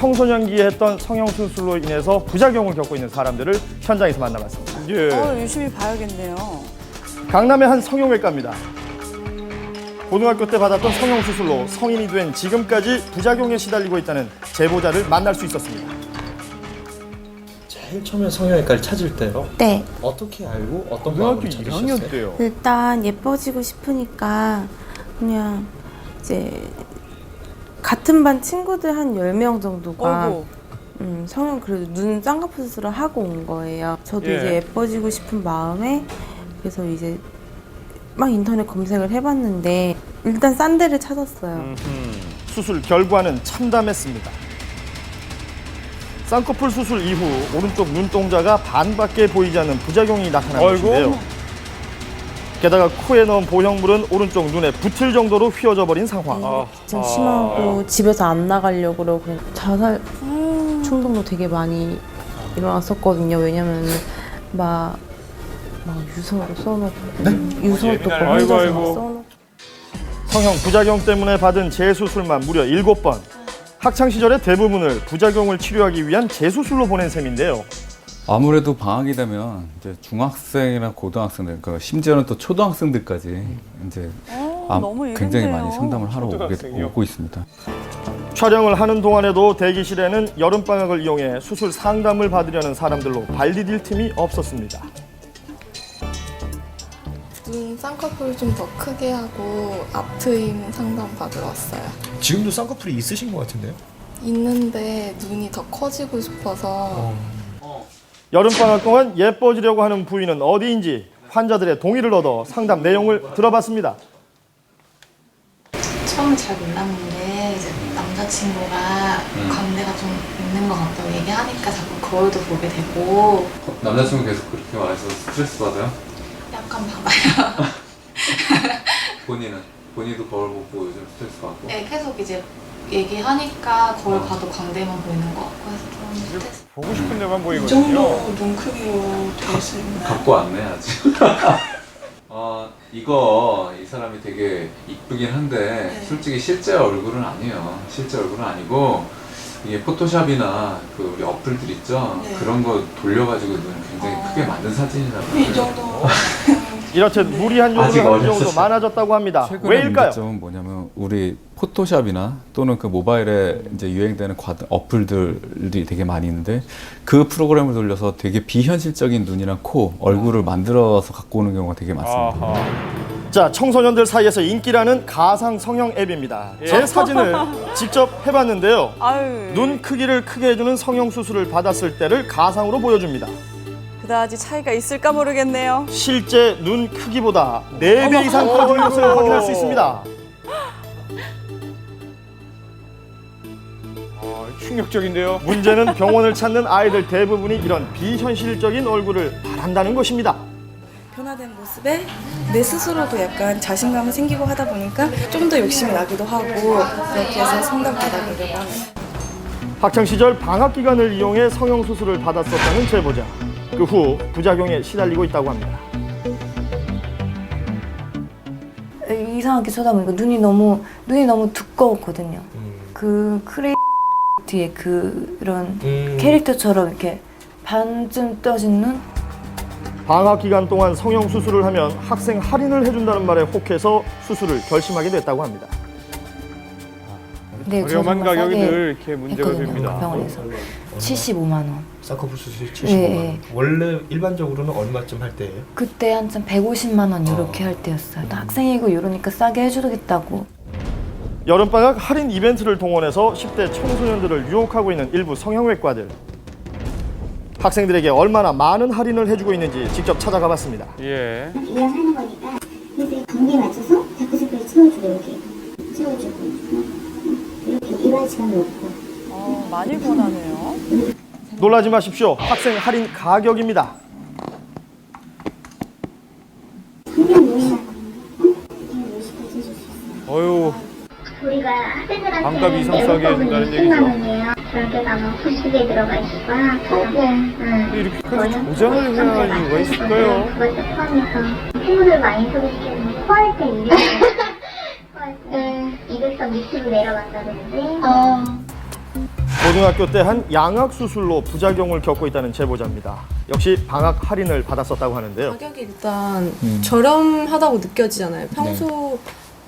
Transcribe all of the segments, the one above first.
청소년기에 했던 성형수술로 인해서 부작용을 겪고 있는 사람들을 현장에서 만나봤습니다. 예. 유심히 봐야겠네요. 강남의 한 성형외과입니다. 고등학교 때 받았던 성형수술로 성인이 된 지금까지 부작용에 시달리고 있다는 제보자를 만날 수 있었습니다. 제일 처음에 성형외과를 찾을 때요? 네. 어떻게 알고 어떤 고등학교 마음으로 1학년 찾으셨어요? 때요. 일단 예뻐지고 싶으니까 그냥 이제 같은 반 친구들 한 10명 정도가 어이구. 성형 그래도 눈 쌍꺼풀 수술을 하고 온 거예요. 저도 예. 이제 예뻐지고 싶은 마음에 그래서 이제 막 인터넷 검색을 해봤는데 일단 싼 데를 찾았어요. 수술 결과는 참담했습니다. 쌍꺼풀 수술 이후 오른쪽 눈동자가 반밖에 보이지 않는 부작용이 나타난 것인데요. 게다가 코에 넣은 보형물은 오른쪽 눈에 붙을 정도로 휘어져 버린 상황. 좀 심하고 집에서 안 나가려고 그러고 그냥 자살 충동도 되게 많이 일어났었거든요. 왜냐면 막 유서로 써놓고 유서도 검사서 써놓고 성형 부작용 때문에 받은 재수술만 무려 7번. 학창 시절의 대부분을 부작용을 치료하기 위한 재수술로 보낸 셈인데요. 아무래도 방학이 되면 이제 중학생이나 고등학생들, 그러니까 심지어는 또 초등학생들까지 이제 너무 굉장히 이른데요. 많이 상담을 하러 오고 있습니다. 촬영을 하는 동안에도 대기실에는 여름방학을 이용해 수술 상담을 받으려는 사람들로 발 디딜 틈이 없었습니다. 눈 쌍꺼풀 좀 더 크게 하고 앞트임 상담 받으러 왔어요. 지금도 쌍꺼풀이 있으신 것 같은데요? 있는데 눈이 더 커지고 싶어서 여름방학 동안 예뻐지려고 하는 부위는 어디인지 환자들의 동의를 얻어 상담 내용을 들어봤습니다. 처음에 잘 몰랐는데 이제 남자친구가 광대가 좀 있는 것 같다고 얘기하니까 자꾸 거울도 보게 되고 남자친구 계속 그렇게 말해서 스트레스 받아요? 약간 받아요. 본인도 거울 보고 요즘 스트레스 받고? 네, 계속 이제 얘기하니까 거울 봐도 광대만 보이는 것 같고 해서 좀 스트레스. 보고 싶은 데만 보이거든요. 이 정도 눈 크기로 돼 있으면 갖고 왔네 아직. 이 사람이 되게 이쁘긴 한데 네. 솔직히 실제 얼굴은 아니에요. 실제 얼굴은 아니고 이게 포토샵이나 그 우리 어플들 있죠. 네. 그런 거 돌려가지고 눈을 굉장히 크게 만든 사진이라고. 이 정도 이렇듯 무리한 아직 요구를 하는 경우도 어렸어요. 많아졌다고 합니다. 최근의 왜일까요? 문제점은 뭐냐면 우리 포토샵이나 또는 그 모바일에 이제 유행되는 어플들이 되게 많이 있는데 그 프로그램을 돌려서 되게 비현실적인 눈이랑 코, 얼굴을 만들어서 갖고 오는 경우가 되게 많습니다. 자, 청소년들 사이에서 인기라는 가상 성형 앱입니다. 제 사진을 직접 해봤는데요. 아유. 눈 크기를 크게 해주는 성형 수술을 받았을 때를 가상으로 보여줍니다. 그다지 차이가 있을까 모르겠네요. 실제 눈 크기보다 4배 이상 커진 것을 확인할 수 있습니다. 충격적인데요. 문제는 병원을 찾는 아이들 대부분이 이런 비현실적인 얼굴을 바란다는 것입니다. 변화된 모습에 내 스스로도 약간 자신감이 생기고 하다 보니까 좀 더 욕심이 나기도 하고 그렇게 해서 상담 받아보려고 하는. 학창시절 방학 기간을 이용해 성형수술을 받았었다는 제보자. 그 후 부작용에 시달리고 있다고 합니다. 이상하게 쳐다보니까 눈이 너무 두꺼웠거든요. 그 크레이 뒤에 그런 캐릭터처럼 이렇게 반쯤 떠진 눈? 방학 기간 동안 성형수술을 하면 학생 할인을 해준다는 말에 혹해서 수술을 결심하게 됐다고 합니다. 네, 저렴한 정말 가격이 싸게 늘 이렇게 문제가 했거든요, 됩니다. 그 병원에서 75만 원. 쌍꺼풀 수술이 75만 네, 원. 네. 원래 일반적으로는 얼마쯤 할 때예요? 그때 한참 150만 원 이렇게 할 때였어요. 또 학생이고 이러니까 싸게 해주겠다고. 여름방학 할인 이벤트를 동원해서 10대 청소년들을 유혹하고 있는 일부 성형외과들. 학생들에게 얼마나 많은 할인을 해주고 있는지 직접 찾아가 봤습니다. 예. 예약하는 거니까 그래서 감기에 맞춰서 다크서클을 채워주고 이렇게 채워주고 이렇게 일할 시간도 없고 많이 권하네요. 놀라지 마십시오. 학생 할인 가격입니다. 한명 요리만 그냥 10까지 해줄 수 있어요. 어휴. 우리가 학생들한테 반값 이상 싸게 해준다는 얘기죠. 20만 원이에요. 그렇게 가면 후식에 들어가 있을까? 근데 이렇게까지 보장을 해야 할 이유가 있을까요? 그것도 포함해서 친구들 많이 소개시켜주면 코할 때 일이 코할 때 200선 밑으로 내려간다든지 고등학교 때 한 양악 수술로 부작용을 겪고 있다는 제보자입니다. 역시 방학 할인을 받았었다고 하는데요. 가격이 일단 저렴하다고 느껴지잖아요. 평소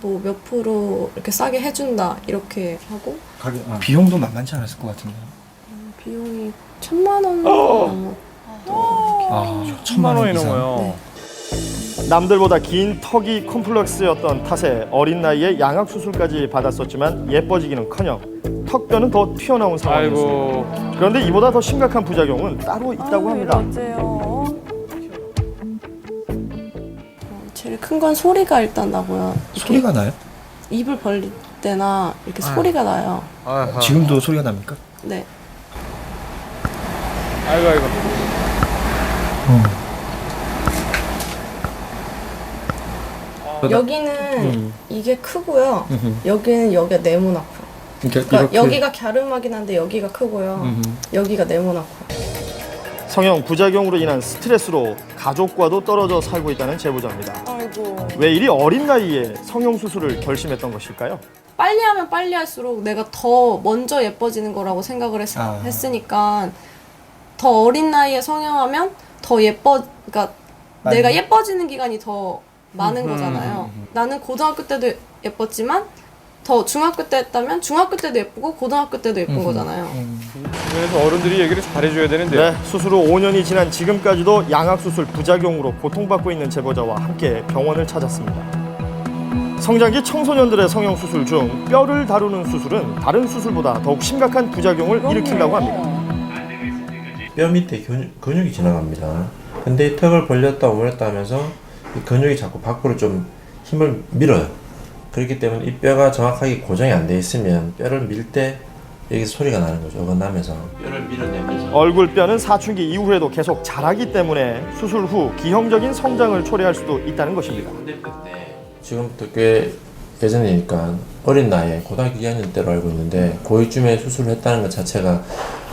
뭐 몇 프로 이렇게 싸게 해준다 이렇게 하고 비용도 만만치 않았을 것 같은데. 비용이 1,000만 원 넘었던 아, 1,000만 원이 넘어요. 네. 남들보다 긴 턱이 컴플렉스였던 탓에 어린 나이에 양악 수술까지 받았었지만 예뻐지기는커녕 턱뼈는 더 튀어나온 상황이었습니다. 아이고. 그런데 이보다 더 심각한 부작용은 따로 있다고 합니다. 어째요? 제일 큰 건 소리가 일단 나고요. 이렇게 소리가 나요? 입을 벌릴 때나 이렇게 소리가 나요. 아하. 지금도 소리가 납니까? 네. 아이고 아이고. 여기는 이게 크고요. 여기는 여기가 네모나고. 그러니까 여기가 갸름하긴 한데 여기가 크고요. 여기가 네모나고. 성형 부작용으로 인한 스트레스로 가족과도 떨어져 살고 있다는 제보자입니다. 아이고. 왜 이리 어린 나이에 성형 수술을 결심했던 것일까요? 빨리 하면 빨리 할수록 내가 더 먼저 예뻐지는 거라고 생각을 아. 했으니까 더 어린 나이에 성형하면 더 그러니까 내가 예뻐지는 기간이 더 많은 거잖아요. 나는 고등학교 때도 예뻤지만 더 중학교 때 했다면 중학교 때도 예쁘고 고등학교 때도 예쁜 거잖아요. 그래서 어른들이 얘기를 잘해줘야 되는데. 네, 수술 후 5년이 지난 지금까지도 양악 수술 부작용으로 고통받고 있는 제보자와 함께 병원을 찾았습니다. 성장기 청소년들의 성형 수술 중 뼈를 다루는 수술은 다른 수술보다 더욱 심각한 부작용을 일으킨다고 합니다. 뼈 밑에 근육이 지나갑니다. 근데 이 턱을 벌렸다 오므렸다 하면서 이 근육이 자꾸 밖으로 좀 힘을 밀어요. 그렇기 때문에 이 뼈가 정확하게 고정이 안 돼 있으면 뼈를 밀 때 여기서 소리가 나는 거죠. 어긋나면서 뼈를 밀어내면서 얼굴뼈는 사춘기 이후에도 계속 자라기 때문에 수술 후 기형적인 성장을 초래할 수도 있다는 것입니다. 지금부터 꽤 예전이니까 어린 나이에 고등학교 2학년 때로 알고 있는데 고2쯤에 수술을 했다는 것 자체가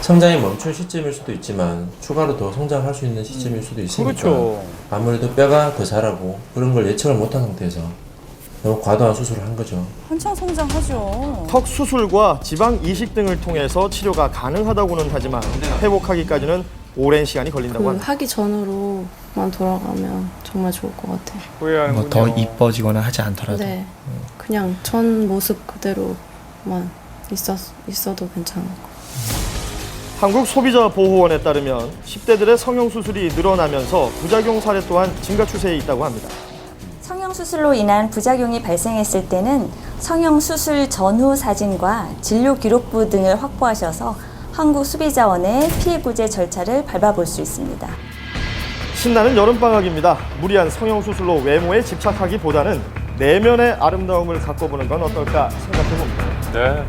성장이 멈춘 시점일 수도 있지만 추가로 더 성장할 수 있는 시점일 수도 있으니까 그렇죠. 아무래도 뼈가 더 자라고 그런 걸 예측을 못한 상태에서 너무 과도한 수술을 한 거죠. 한창 성장하죠. 턱 수술과 지방 이식 등을 통해서 치료가 가능하다고는 하지만 회복하기까지는 오랜 시간이 걸린다고 합니다. 하기 전으로만 돌아가면 정말 좋을 것 같아요. 후회하는군요. 더 이뻐지거나 하지 않더라도. 네. 그냥 전 모습 그대로만 있어도 괜찮을 것 같아요. 한국소비자보호원에 따르면 10대들의 성형수술이 늘어나면서 부작용 사례 또한 증가 추세에 있다고 합니다. 성형수술로 인한 부작용이 발생했을 때는 성형수술 전후 사진과 진료기록부 등을 확보하셔서 한국소비자원의 피해구제 절차를 밟아볼 수 있습니다. 신나는 여름방학입니다. 무리한 성형수술로 외모에 집착하기보다는 내면의 아름다움을 가꿔보는 건 어떨까 생각해봅니다. 네.